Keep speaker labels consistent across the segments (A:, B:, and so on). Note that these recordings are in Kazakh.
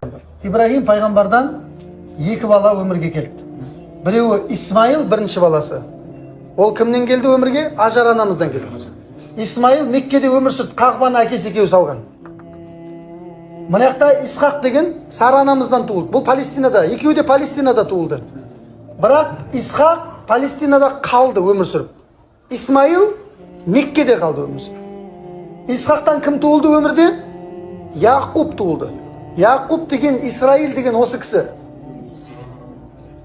A: İbrahim пайғамбардан екі бала өмірге келді. Біреуі Исмаил, бірінші баласы. Ол кімнен келді өмірге? Ажар анамыздан келді. Исмаил Меккеде өмір сүрді, Қағбаны әкесі екеуі салған. Мына жақта Исхақ деген Сара анамыздан туылды. Бұл Палестинада, екеуі де Палестинада туылды. Бірақ Исхақ Палестинада қалды өмір сүріп. Исмаил Меккеде қалды өмір сүріп. Исхақтан кім туылды өмірде? Яқуб туылды. Яқуб деген, Исраил деген осы кісі.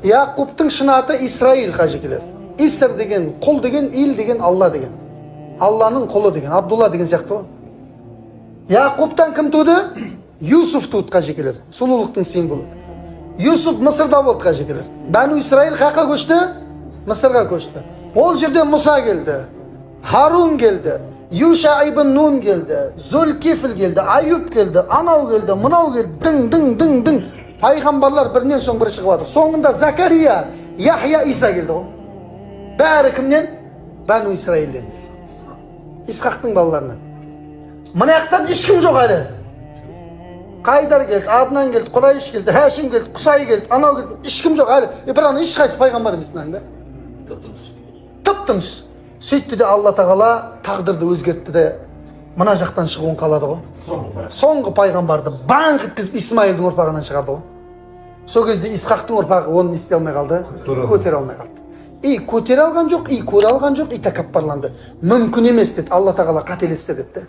A: Яқубтың шын аты Исраил, қажекелер. Истер деген, құл деген, ил деген, Алла деген. Алланың құлы деген, Абдулла деген сияқты ғой. Яқубтан кім туды? Юсуф туды, қажекелер. Сұлулықтың символы. Юсуф Мысырда болды, қажекелер. Бәну Исраил қаққа көшті? Мысырға көшті. Ол жерде Мұса келді, Харун келді, Юша ибн Нун келді, Зулкифл келді, Аюб келді, анау келді, мынау келді, дың. Пайғамбарлар бірінен соң бірі шығып жатыр. Соңында Закария, Яхия, Иса келді ғой. Бәрі кімнен? Бәну Исраилден. Исхақтың балаларынан. Мына жақтан ешкім жоқ әлі. Қайдар келді, Аднан келді, Құрайш келді, Хашим келді, Құсай келді, анау келді. Ешкім жоқ әлі. Бірақ ешқайсы пайғамбар емес да. Тып-тыныш. Сөйтті де Алла тағала тағдырды өзгертті де мына жақтан шығуын қалады ғой. Соңғы пайғамбарды баң еткізіп Исмаилдің ұрпағынан шығарды ғой. Сол кезде Исхақтың ұрпағы оны істей алмай қалды, көтере алмай қалды. Көтере алған жоқ, көре алған жоқ, тәкаппарланды. Мүмкін емес деді, Алла тағала қателесті деді.